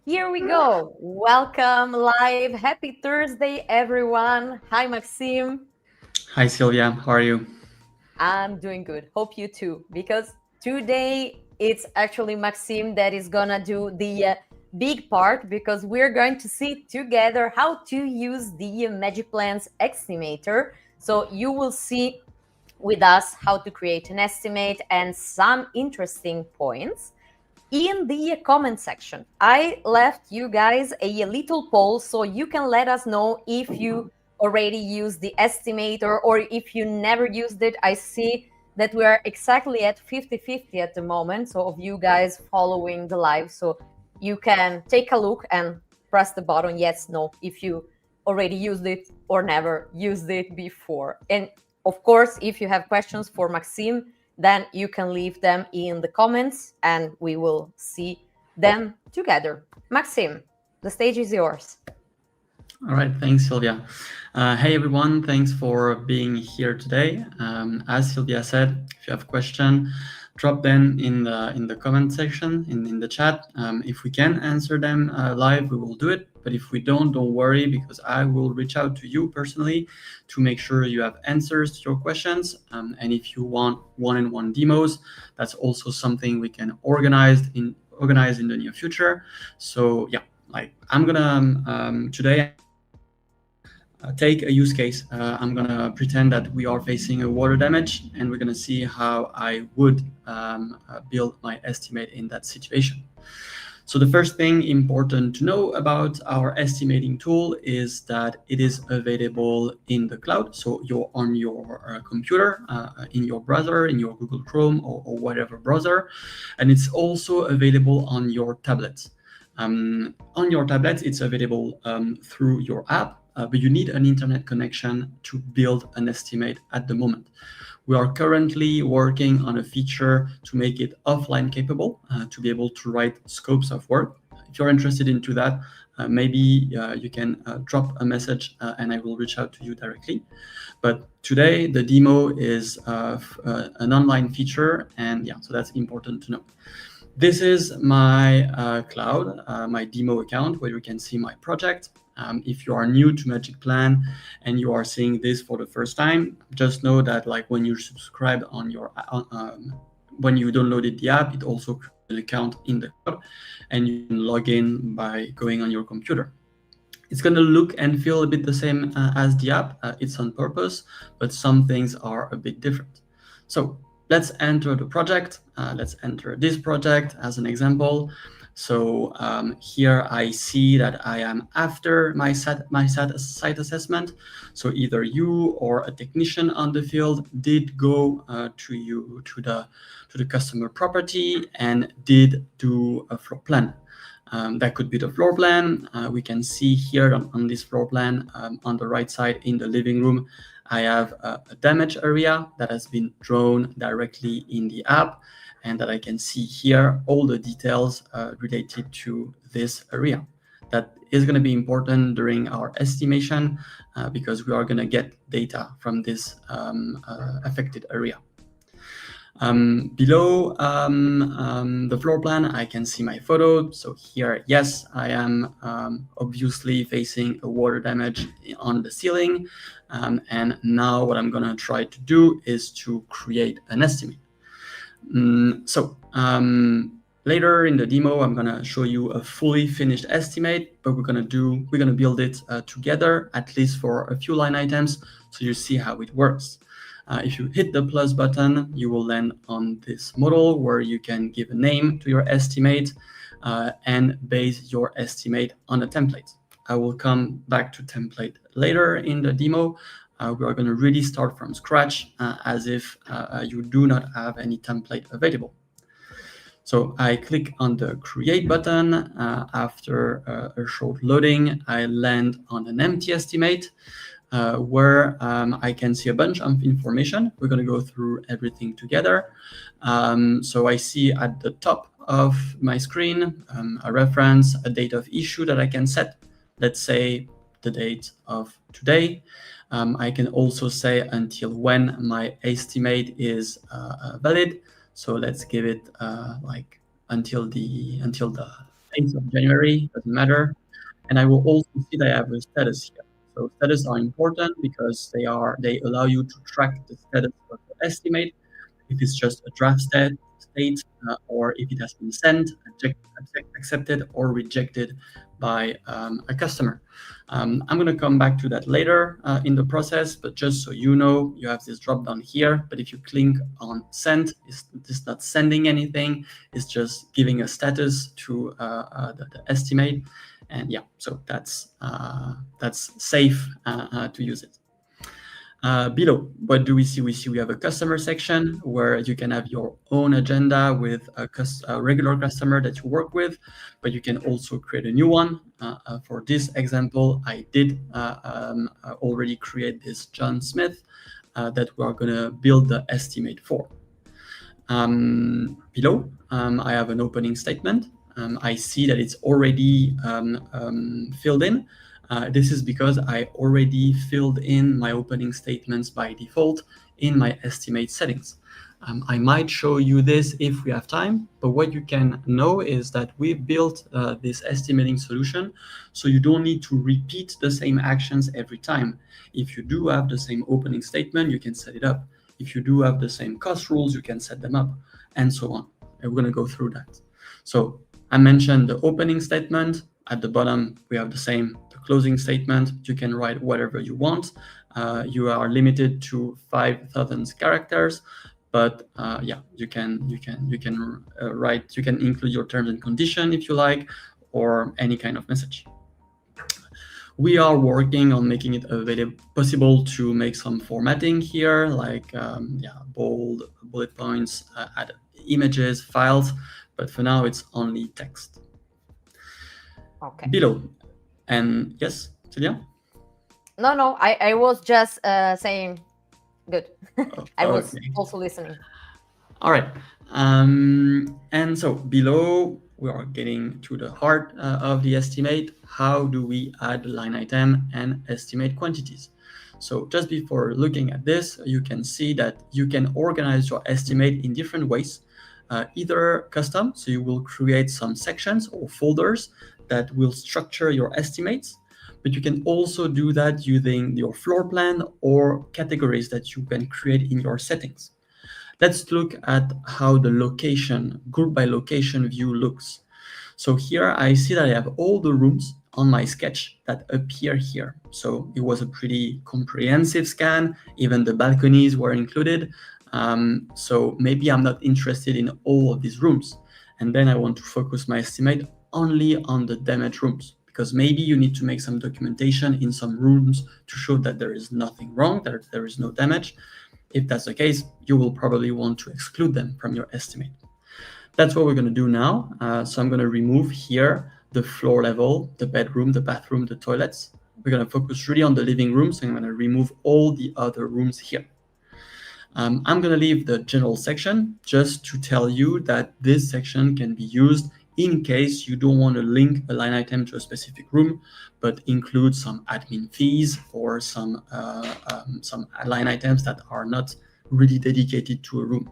Here we go. Welcome live. Happy Thursday, everyone. Hi, Maxime. Hi Silvia, how are you? I'm doing good. Hope you too, because today it's actually Maxime that is gonna do the big part because we're going to see together how to use the magicplan's estimator. So you will see with us how to create an estimate and some interesting points. In the comment section, I left you guys a little poll so you can let us know if you already used the estimator or if you never used it. I see that we are exactly at 50-50 at the moment. So, of you guys following the live, so you can take a look and press the button yes, no, if you already used it or never used it before. And of course, if you have questions for Maxime, then you can leave them in the comments and we will see them together. Maxime, the stage is yours. All right, thanks Silvia. Hey everyone, thanks for being here today. As Silvia said, if you have a question, drop them in the comment section in the chat. If we can answer them live, we will do it. But if we don't worry, because I will reach out to you personally to make sure you have answers to your questions. And if you want one-on-one demos, that's also something we can organize in the near future. So yeah, like I'm gonna today take a use case. I'm gonna pretend that we are facing a water damage, and we're gonna see how I would build my estimate in that situation. So the first thing important to know about our estimating tool is that it is available in the cloud. So you're on your computer, in your browser, in your Google Chrome or whatever browser, and it's also available on your tablets. On your tablets, it's available through your app, but you need an internet connection to build an estimate at the moment. We are currently working on a feature to make it offline capable, to be able to write scopes of work. If you're interested into that, maybe you can drop a message and I will reach out to you directly. But today the demo is an online feature, and yeah, so that's important to know. This is my cloud, my demo account, where you can see my project. If you are new to magicplan and you are seeing this for the first time, just know that like when you subscribe on your when you downloaded the app, it also creates an account in the cloud, and you can log in by going on your computer. It's going to look and feel a bit the same as the app. It's on purpose, but some things are a bit different. So let's enter the project. Let's enter this project as an example. So here I see that I am after my site assessment. So either you or a technician on the field did go to the customer property and did do a floor plan. That could be the floor plan. We can see here on this floor plan on the right side in the living room, I have a damage area that has been drawn directly in the app, and that I can see here all the details related to this area. That is going to be important during our estimation because we are going to get data from this affected area. Below the floor plan, I can see my photo. So here, yes, I am obviously facing a water damage on the ceiling. And now what I'm going to try to do is to create an estimate. Later in the demo, I'm going to show you a fully finished estimate, but we're going to build it together, at least for a few line items, so you see how it works. If you hit the plus button, you will land on this model where you can give a name to your estimate and base your estimate on a template. I will come back to template later in the demo. We are going to really start from scratch as if you do not have any template available. So I click on the create button. After a short loading, I land on an empty estimate where I can see a bunch of information. We're going to go through everything together. So I see at the top of my screen a reference, a date of issue that I can set. Let's say the date of today. I can also say until when my estimate is valid. So let's give it like until the 8th of January, doesn't matter. And I will also see that I have a status here. So status are important because they allow you to track the status of your estimate, if it's just a draft state or if it has been sent, accepted, or rejected by a customer. I'm going to come back to that later in the process, but just so you know, you have this drop down here. But if you click on send, it's not sending anything, it's just giving a status to the estimate. And yeah, so that's safe to use it. Below, what do we see? We have a customer section where you can have your own agenda with a regular customer that you work with, but you can also create a new one. For this example, I did already create this John Smith that we are going to build the estimate for. Below, I have an opening statement. I see that it's already filled in. This is because I already filled in my opening statements by default in my estimate settings. I might show you this if we have time, but what you can know is that we've built this estimating solution, so you don't need to repeat the same actions every time. If you do have the same opening statement, you can set it up. If you do have the same cost rules, you can set them up, and so on. And we're going to go through that. So I mentioned the opening statement. At the bottom, we have the same closing statement. You can write whatever you want. You are limited to 5,000 characters, but yeah, you can write. You can include your terms and condition if you like, or any kind of message. We are working on making it possible to make some formatting here, like bold, bullet points, add images, files, but for now it's only text. Okay. Below. And yes, Silvia? No, I was just saying good. I was okay. also listening. All right. And so below, we are getting to the heart of the estimate. How do we add line item and estimate quantities? So just before looking at this, you can see that you can organize your estimate in different ways. Either custom, so you will create some sections or folders that will structure your estimates, but you can also do that using your floor plan or categories that you can create in your settings. Let's look at how the location, group by location view looks. So here I see that I have all the rooms on my sketch that appear here. So it was a pretty comprehensive scan, even the balconies were included. So maybe I'm not interested in all of these rooms. And then I want to focus my estimate only on the damaged rooms, because maybe you need to make some documentation in some rooms to show that there is nothing wrong, that there is no damage. If that's the case, you will probably want to exclude them from your estimate. That's what we're going to do now. So I'm going to remove here the floor level, the bedroom, the bathroom, the toilets. We're going to focus really on the living room, so I'm going to remove all the other rooms here. I'm going to leave the general section just to tell you that this section can be used in case you don't want to link a line item to a specific room, but include some admin fees or some line items that are not really dedicated to a room.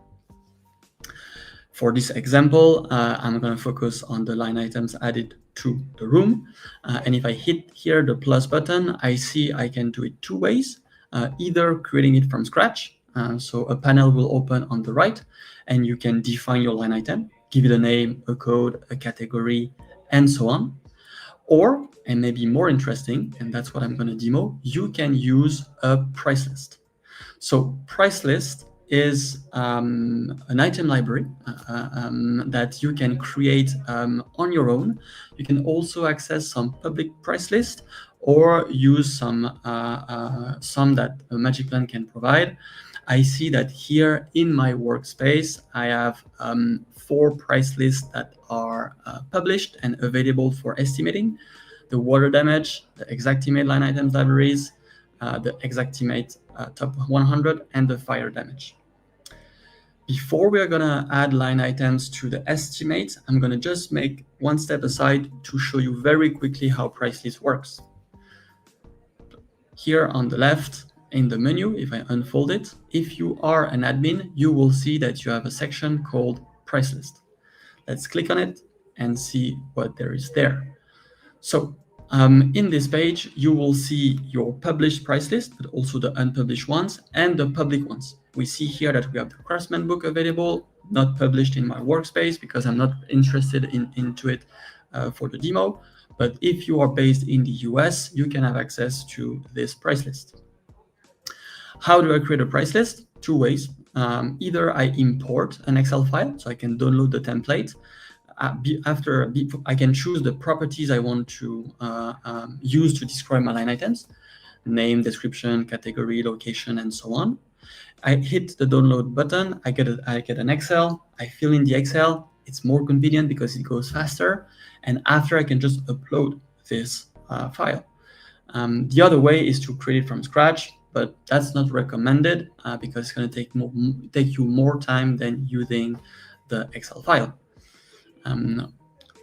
For this example, I'm going to focus on the line items added to the room. And if I hit here the plus button, I see I can do it two ways, either creating it from scratch. So a panel will open on the right, and you can define your line item, give it a name, a code, a category, and so on. Or, and maybe more interesting, and that's what I'm going to demo, you can use a price list. So price list is an item library that you can create on your own. You can also access some public price list or use some that magicplan can provide. I see that here in my workspace, I have 4 price lists that are published and available for estimating: the water damage, the Exactimate line items libraries, the Exactimate top 100, and the fire damage. Before we are going to add line items to the estimate, I'm going to just make one step aside to show you very quickly how price list works. Here on the left in the menu, if I unfold it, if you are an admin, you will see that you have a section called price list. Let's click on it and see what there is there. So in this page, you will see your published price list, but also the unpublished ones and the public ones. We see here that we have the Craftsman book available, not published in my workspace because I'm not interested into it for the demo. But if you are based in the US, you can have access to this price list. How do I create a price list? Two ways. Either I import an Excel file, so I can download the template. I can choose the properties I want to use to describe my line items, name, description, category, location, and so on. I hit the download button, I get an Excel, I fill in the Excel. It's more convenient because it goes faster. And after I can just upload this file. The other way is to create it from scratch, but that's not recommended because it's going to take you more time than using the Excel file.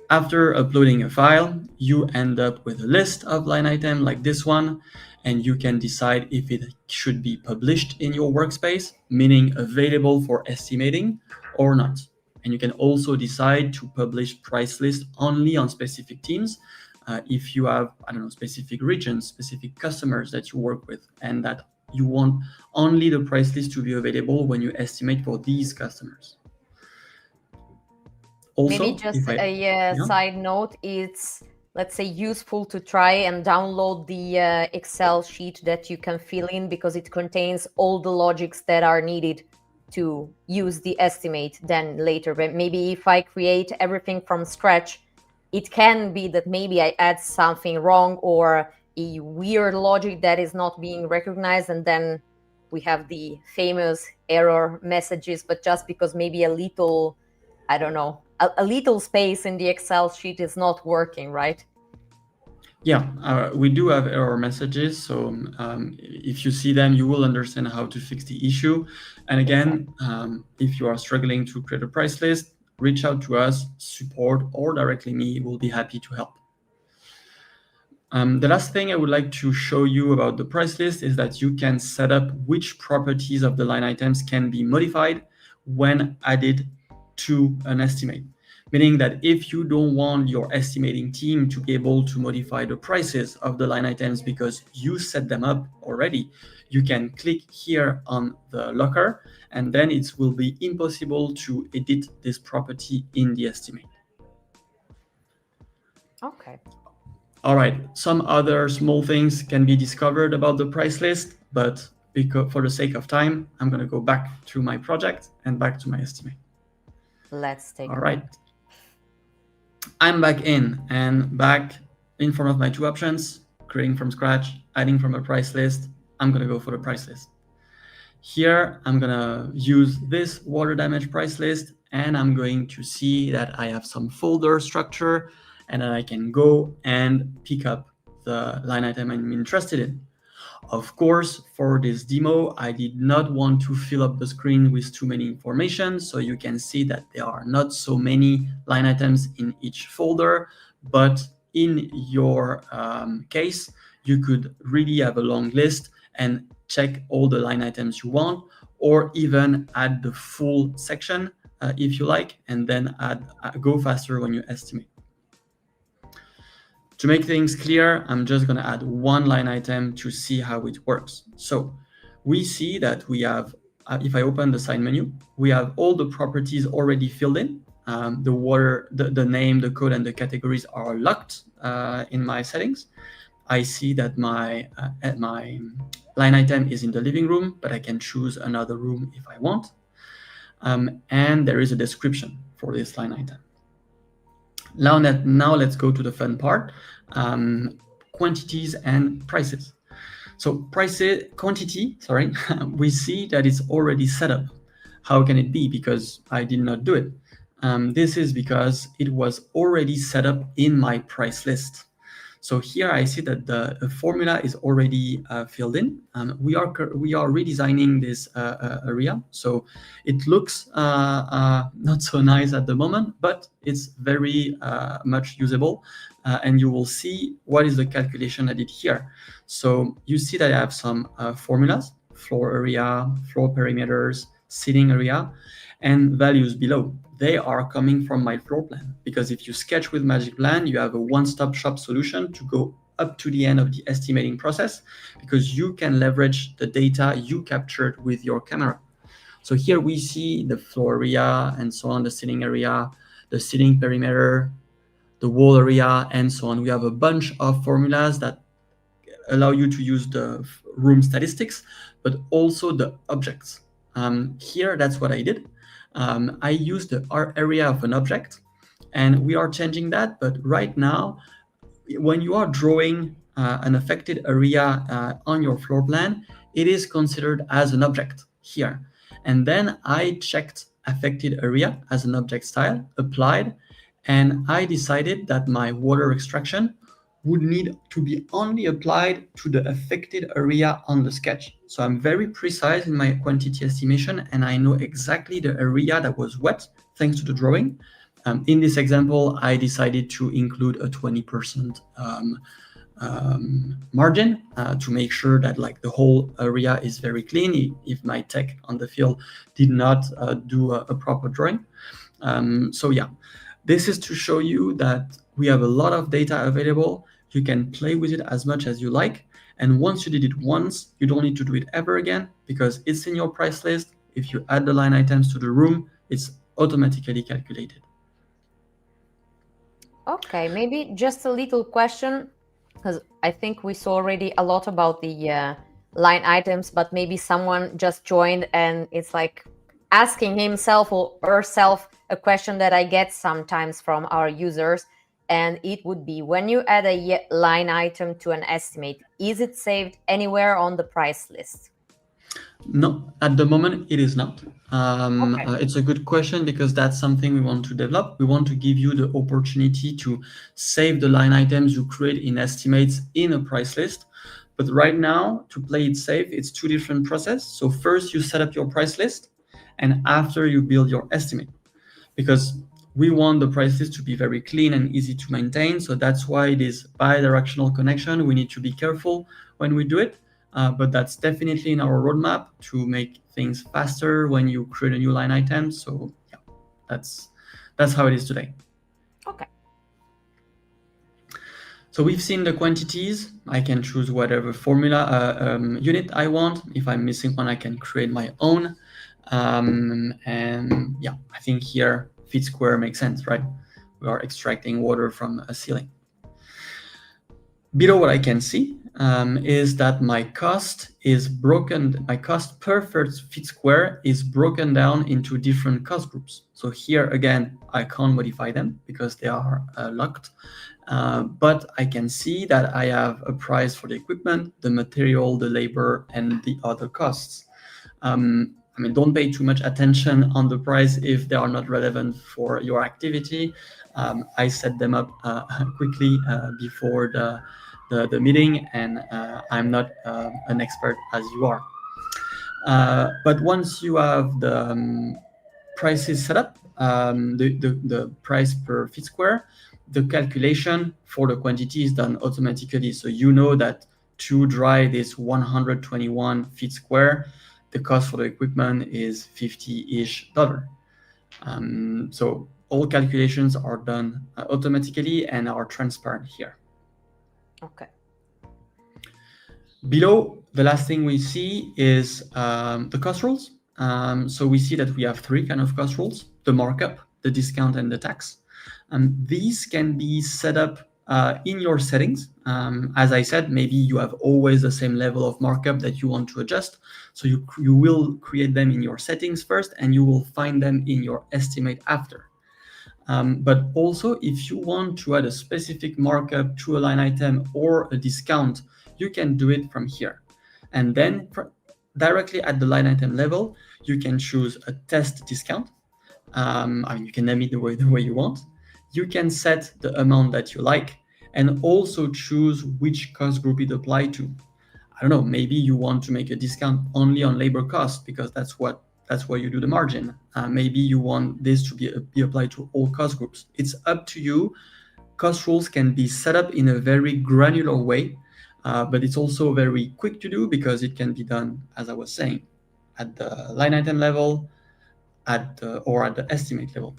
After uploading a file, you end up with a list of line items like this one, and you can decide if it should be published in your workspace, meaning available for estimating or not. And you can also decide to publish price list only on specific teams if you have, specific regions, specific customers that you work with, and that you want only the price list to be available when you estimate for these customers. Also, maybe just a side note, it's, let's say, useful to try and download the Excel sheet that you can fill in because it contains all the logics that are needed to use the estimate then later. But maybe if I create everything from scratch, it can be that maybe I add something wrong or a weird logic that is not being recognized, and then we have the famous error messages, but just because maybe a little, a little space in the Excel sheet is not working, right? Yeah, we do have error messages. So if you see them, you will understand how to fix the issue. And again, if you are struggling to create a price list, reach out to us, support, or directly me. We'll be happy to help. The last thing I would like to show you about the price list is that you can set up which properties of the line items can be modified when added to an estimate. Meaning that if you don't want your estimating team to be able to modify the prices of the line items because you set them up already, you can click here on the locker, and then it will be impossible to edit this property in the estimate. Okay. All right, some other small things can be discovered about the price list, but for the sake of time, I'm going to go back to my project and back to my estimate. Let's take All right. I'm back in front of my two options, creating from scratch, adding from a price list. I'm going to go for the price list. Here, I'm going to use this water damage price list, and I'm going to see that I have some folder structure and that I can go and pick up the line item I'm interested in. Of course, for this demo, I did not want to fill up the screen with too many information, so you can see that there are not so many line items in each folder, but in your case, you could really have a long list and check all the line items you want, or even add the full section if you like, and then go faster when you estimate. To make things clear, I'm just going to add one line item to see how it works. So we see that we have, if I open the side menu, we have all the properties already filled in. The name, the code, and the categories are locked in my settings. I see that my line item is in the living room, but I can choose another room if I want. And there is a description for this line item. Now let's go to the fun part, quantities and prices. So quantity, we see that it's already set up. How can it be? Because I did not do it. This is because it was already set up in my price list. So here I see that the formula is already filled in. We are redesigning this area, so it looks not so nice at the moment, but it's very much usable. And you will see what is the calculation I did here. So you see that I have some formulas: floor area, floor perimeters, seating area, and values below. they are coming from my floor plan. Because if you sketch with magicplan, you have a one-stop shop solution to go up to the end of the estimating process, because you can leverage the data you captured with your camera. So here we see the floor area and so on, the ceiling area, the ceiling perimeter, the wall area, and so on. We have a bunch of formulas that allow you to use the room statistics, but also the objects. Here, that's what I did. I used the area of an object, and we are changing that. But right now, when you are drawing an affected area on your floor plan, it is considered as an object here. And then I checked affected area as an object style, applied, and I decided that my water extraction would need to be only applied to the affected area on the sketch. So I'm very precise in my quantity estimation, and I know exactly the area that was wet thanks to the drawing. In this example, I decided to include a 20% margin to make sure that like the whole area is very clean if my tech on the field did not do a proper drawing. So yeah, this is to show you that we have a lot of data available. You can play with it as much as you like. And once you did it once, you don't need to do it ever again, because it's in your price list. If you add the line items to the room, it's automatically calculated. Okay, maybe just a little question, because I think we saw already a lot about the line items, but maybe someone just joined and it's like asking himself or herself a question that I get sometimes from our users. And it would be, when you add a line item to an estimate, is it saved anywhere on the price list? No, at the moment it is not. It's a good question, because that's something we want to develop. We want to give you the opportunity to save the line items you create in estimates in a price list. But right now, to play it safe, it's two different processes. So first you set up your price list, and after you build your estimate, because we want the price list to be very clean and easy to maintain. So that's why it is bi-directional connection. We need to be careful when we do it. But that's definitely in our roadmap to make things faster when you create a new line item. So yeah, that's how it is today. Okay. So we've seen the quantities. I can choose whatever formula unit I want. If I'm missing one, I can create my own. And yeah, I think here feet square makes sense, right? We are extracting water from a ceiling. Below, what I can see is that my cost is broken. My cost per feet square is broken down into different cost groups. So here again, I can't modify them because they are locked. But I can see that I have a price for the equipment, the material, the labor, and the other costs. I mean, don't pay too much attention on the price if they are not relevant for your activity. I set them up quickly before the meeting, and I'm not an expert as you are. But once you have the prices set up, the price per feet square, the calculation for the quantity is done automatically. So you know that to dry this 121 feet square, the cost for the equipment is $50-ish. So all calculations are done automatically and are transparent here. Okay. Below, the last thing we see is the cost rules. So we see that we have three kind of cost rules: the markup, the discount, and the tax. These can be set up in your settings. As I said, maybe you have always the same level of markup that you want to adjust. So you will create them in your settings first, and you will find them in your estimate after. But also, if you want to add a specific markup to a line item or a discount, you can do it from here. And then directly at the line item level, you can choose a test discount. I mean, you can name it the way you want. You can set the amount that you like, and also choose which cost group it applies to. I don't know, maybe you want to make a discount only on labor cost because that's where you do the margin. Maybe you want this to be applied to all cost groups. It's up to you. Cost rules can be set up in a very granular way, but it's also very quick to do because it can be done, as I was saying, at the line item level, or at the estimate level.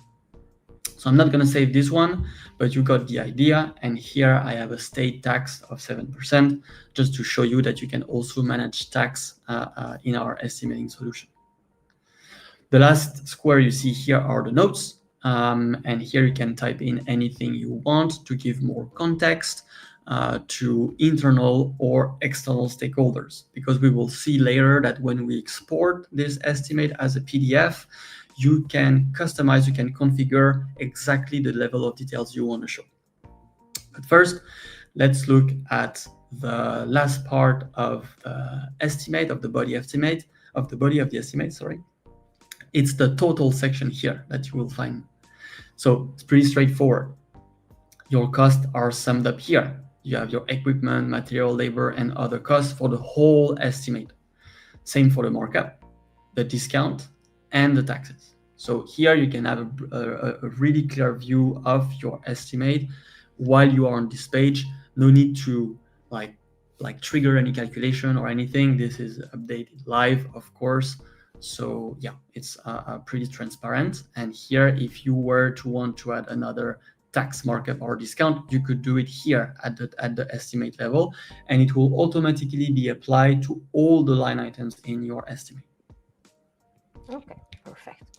So I'm not going to save this one, but you got the idea. And here I have a state tax of 7%, just to show you that you can also manage tax in our estimating solution. The last square you see here are the notes. And here you can type in anything you want to give more context to internal or external stakeholders, because we will see later that when we export this estimate as a PDF, you can customize, you can configure exactly the level of details you want to show. But first, let's look at the last part of the estimate, of the body of the estimate, sorry. It's the total section here that you will find. So it's pretty straightforward. Your costs are summed up here. You have your equipment, material, labor, and other costs for the whole estimate. Same for the markup, the discount, and the taxes. So here you can have a really clear view of your estimate while you are on this page. No need to like trigger any calculation or anything. This is updated live, of course. So yeah, it's pretty transparent. And here, if you were to want to add another tax markup or discount, you could do it here at the estimate level, and it will automatically be applied to all the line items in your estimate. Okay, perfect.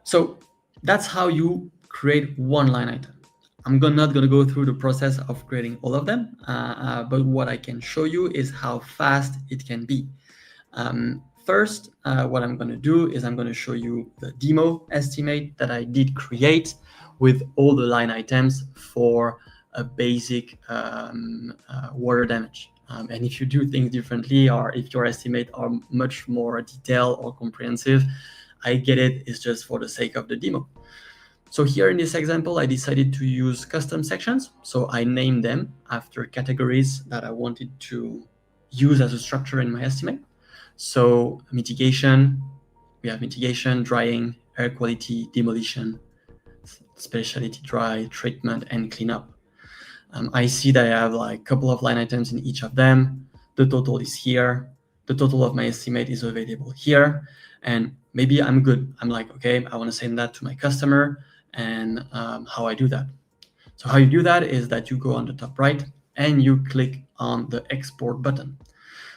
So that's how you create one line item. I'm not going to go through the process of creating all of them, but what I can show you is how fast it can be. First, what I'm going to do is I'm going to show you the demo estimate that I did create with all the line items for a basic water damage. And if you do things differently, or if your estimate are much more detailed or comprehensive, I get it. It's just for the sake of the demo. So here in this example, I decided to use custom sections. So I named them after categories that I wanted to use as a structure in my estimate. So mitigation, we have mitigation, drying, air quality, demolition, specialty dry, treatment, and cleanup. I see that I have like a couple of line items in each of them. The total is here. The total of my estimate is available here. And maybe I'm good. I'm like, okay, I want to send that to my customer. And how I do that. So how you do that is that you go on the top right and you click on the export button.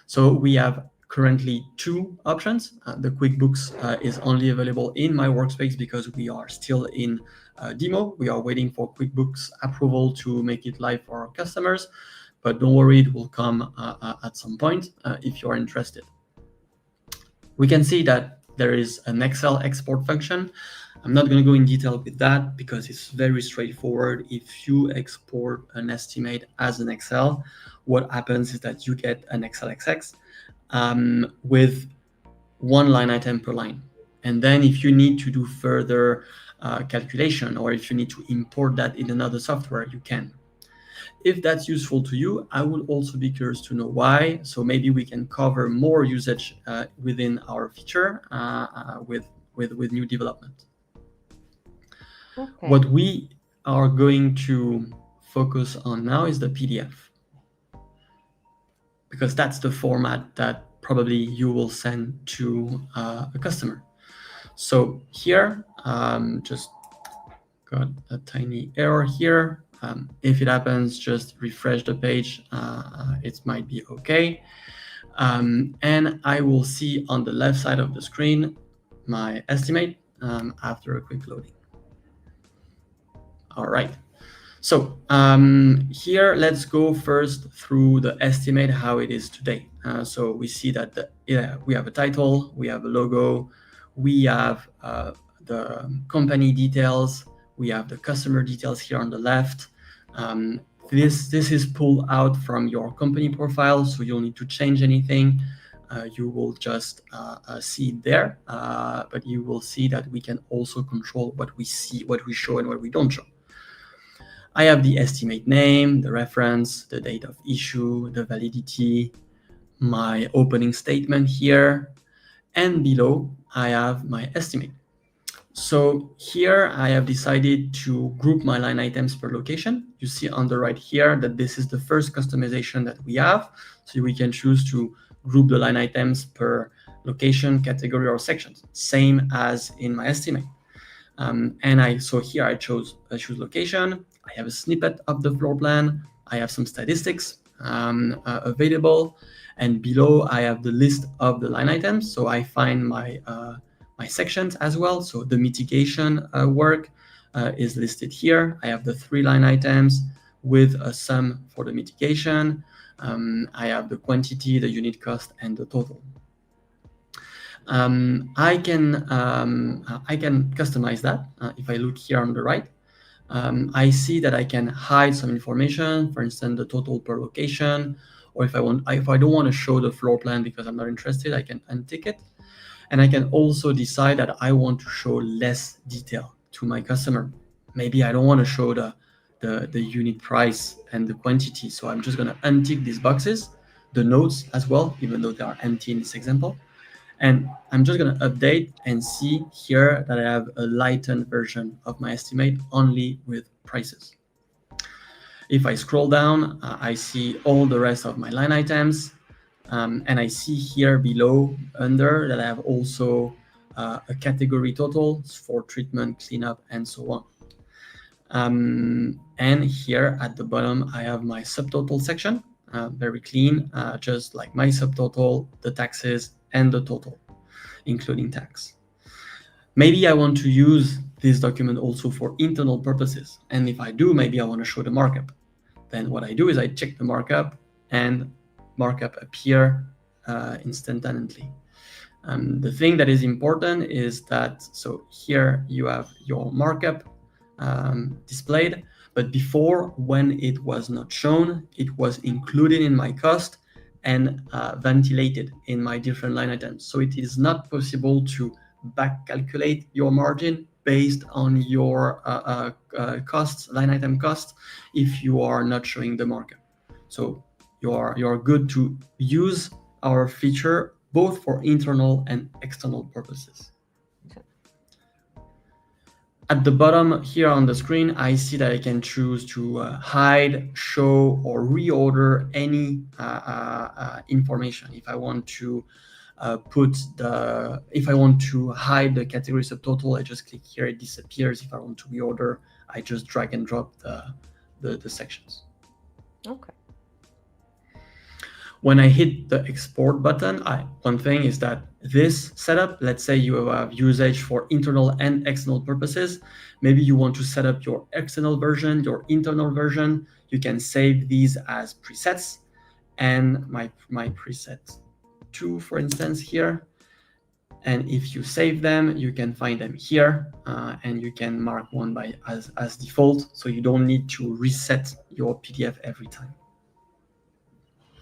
So we have currently two options. The QuickBooks is only available in my workspace because we are still in demo. We are waiting for QuickBooks approval to make it live for our customers, but don't worry, it will come at some point if you're interested. We can see that there is an Excel export function. I'm not going to go in detail with that because it's very straightforward. If you export an estimate as an Excel, what happens is that you get an Excel XX with one line item per line. And then if you need to do further calculation, or if you need to import that in another software, you can. If that's useful to you, I would also be curious to know why. So maybe we can cover more usage within our feature with new development. Okay. What we are going to focus on now is the PDF, because that's the format that probably you will send to a customer. So here, just got a tiny error here. If it happens, just refresh the page. It might be okay. And I will see on the left side of the screen my estimate after a quick loading. All right. So here, let's go first through the estimate, how it is today. So we see that we have a title, we have a logo, we have the company details, we have the customer details here on the left. This is pulled out from your company profile, so you don't need to change anything. You will just see it there, but you will see that we can also control what we see, what we show, and what we don't show. I have the estimate name, the reference, the date of issue, the validity, my opening statement here, and below I have my estimate. So here I have decided to group my line items per location. You see on the right here that this is the first customization that we have. So we can choose to group the line items per location, category, or sections, same as in my estimate. So here I choose location. I have a snippet of the floor plan. I have some statistics available, and below I have the list of the line items. So I find my sections as well. So the mitigation work is listed here. I have the 3 line items with a sum for the mitigation. I have the quantity, the unit cost, and the total. I can customize that. If I look here on the right, I see that I can hide some information, for instance, the total per location, or if I don't want to show the floor plan because I'm not interested, I can untick it. And I can also decide that I want to show less detail to my customer. Maybe I don't want to show the unit price and the quantity, so I'm just going to untick these boxes, the notes as well, even though they are empty in this example. And I'm just going to update and see here that I have a lightened version of my estimate only with prices. If I scroll down, I see all the rest of my line items. And I see here below under that I have also a category total for treatment, cleanup, and so on. And here at the bottom, I have my subtotal section, very clean, just like my subtotal, the taxes, and the total, including tax. Maybe I want to use this document also for internal purposes. And if I do, maybe I want to show the markup. Then what I do is I check the markup, and markup appear instantaneously. The thing that is important is that, so here you have your markup displayed, but before, when it was not shown, it was included in my cost and ventilated in my different line items. So it is not possible to back calculate your margin based on your costs, line item costs, if you are not showing the markup. So you're good to use our feature both for internal and external purposes. At the bottom here on the screen, I see that I can choose to hide, show, or reorder any information. If I want to if I want to hide the category subtotal, I just click here, it disappears. If I want to reorder, I just drag and drop the sections. Okay. When I hit the export button, one thing is that this setup, let's say you have usage for internal and external purposes. Maybe you want to set up your external version, your internal version. You can save these as presets. And my preset 2, for instance, here. And if you save them, you can find them here, and you can mark one as default. So you don't need to reset your PDF every time.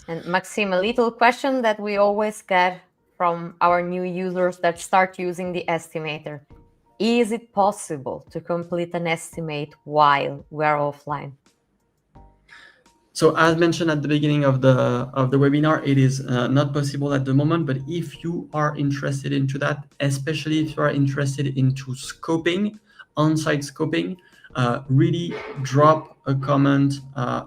And Maxime, a little question that we always get from our new users that start using the estimator. Is it possible to complete an estimate while we're offline? So as mentioned at the beginning of the webinar, it is not possible at the moment, but if you are interested into that, especially if you are interested into scoping, on-site scoping, really drop a comment,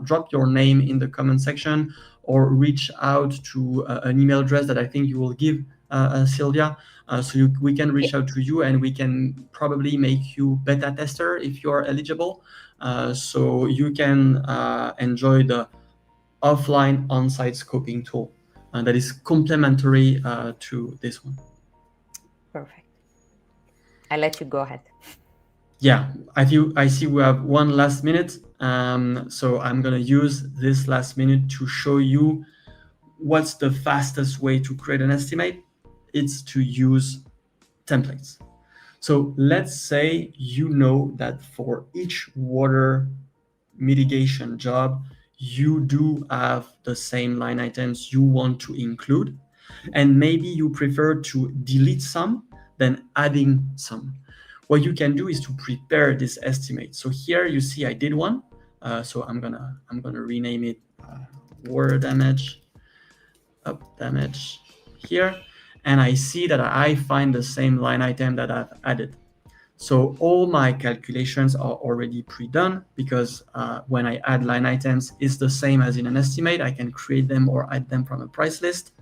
drop your name in the comment section, or reach out to an email address that I think you will give Silvia, so we can reach out to you, and we can probably make you beta tester if you are eligible, so you can enjoy the offline on-site scoping tool that is complementary to this one. Perfect. I'll let you go ahead. Yeah, I see we have one last minute, so I'm gonna use this last minute to show you what's the fastest way to create an estimate. It's to use templates. So let's say you know that for each water mitigation job, you do have the same line items you want to include, and maybe you prefer to delete some than adding some. What you can do is to prepare this estimate. So here you see I did one. So I'm gonna rename it water damage, up damage here, and I see that I find the same line item that I've added. So all my calculations are already pre-done, because when I add line items, it's the same as in an estimate. I can create them or add them from a price list.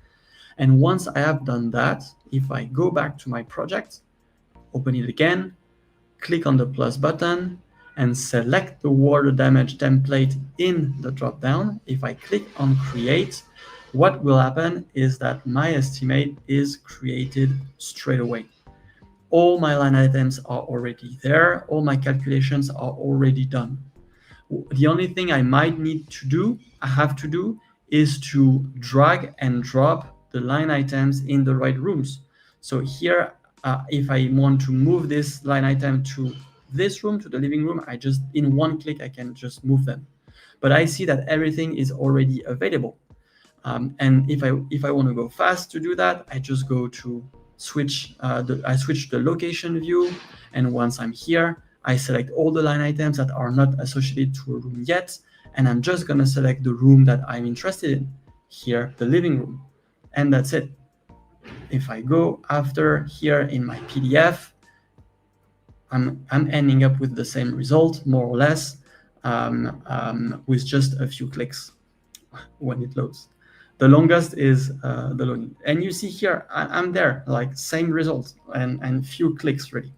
And once I have done that, if I go back to my project, open it again, click on the plus button and select the water damage template in the drop-down, if I click on create, what will happen is that my estimate is created straight away. All my line items are already there. All my calculations are already done. The only thing I might need to do, is to drag and drop the line items in the right rooms. So here, if I want to move this line item to this room, to the living room, I just, in one click, I can just move them. But I see that everything is already available. And if I want to go fast to do that, I just go to switch the location view. And once I'm here, I select all the line items that are not associated to a room yet. And I'm just going to select the room that I'm interested in, here, the living room. And that's it. If I go after here in my PDF, I'm ending up with the same result, more or less, with just a few clicks when it loads. The longest is the loading. And you see here, I'm there, like same result and few clicks really.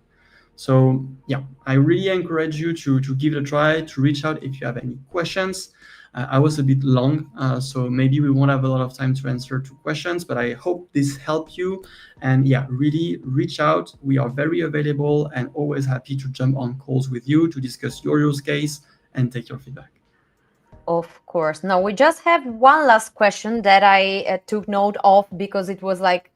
So yeah, I really encourage you to give it a try, to reach out if you have any questions. I was a bit long, so maybe we won't have a lot of time to answer to questions, but I hope this helped you. And yeah, really reach out. We are very available and always happy to jump on calls with you to discuss your use case and take your feedback. Of course. Now we just have one last question that I took note of, because it was like,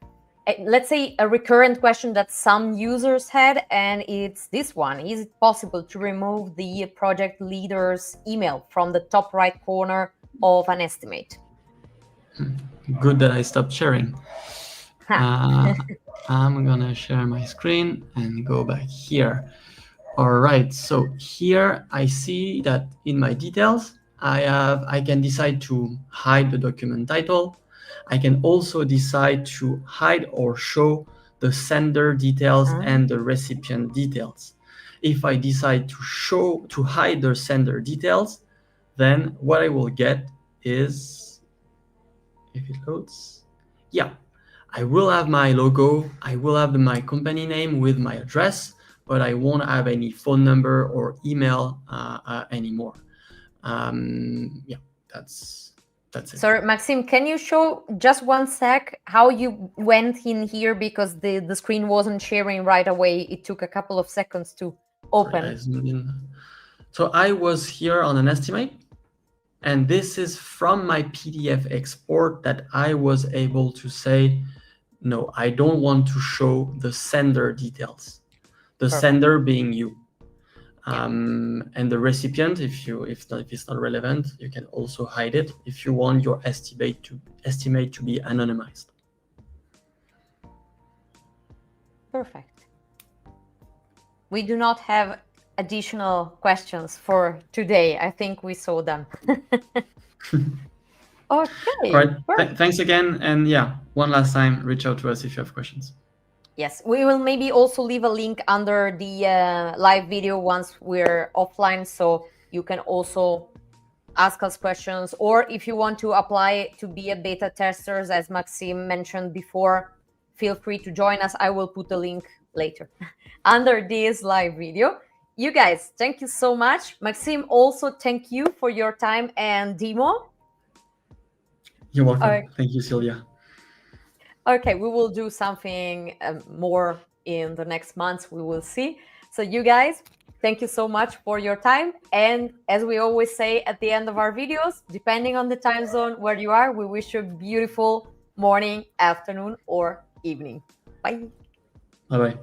let's say, a recurrent question that some users had, and it's this one. Is it possible to remove the project leader's email from the top right corner of an estimate? Good that I stopped sharing. I'm gonna share my screen and go back here. All right, so here I see that in my details, I can decide to hide the document title. I can also decide to hide or show the sender details and the recipient details. If I decide to hide the sender details, then what I will get is, if it loads, yeah, I will have my logo, I will have my company name with my address, but I won't have any phone number or email anymore. Yeah, that's it. Sorry, Maxime, can you show just one sec how you went in here, because the screen wasn't sharing right away. It took a couple of seconds to open. So I was here on an estimate, and this is from my PDF export that I was able to say, no, I don't want to show the sender details. The sender being you. And the recipient, if it's not relevant, you can also hide it if you want your estimate to be anonymized. Perfect. We do not have additional questions for today. I think we saw them. Okay. All right. Thanks again. And yeah, one last time, reach out to us if you have questions. Yes, we will maybe also leave a link under the live video once we're offline, so you can also ask us questions, or if you want to apply to be a beta testers, as Maxime mentioned before, feel free to join us. I will put the link later under this live video. You guys, thank you so much. Maxime, also thank you for your time and demo. You're welcome. Thank you, Silvia. Okay, we will do something more in the next months. We will see. So you guys, thank you so much for your time. And as we always say at the end of our videos, depending on the time zone where you are, we wish you a beautiful morning, afternoon, or evening. Bye. Bye-bye.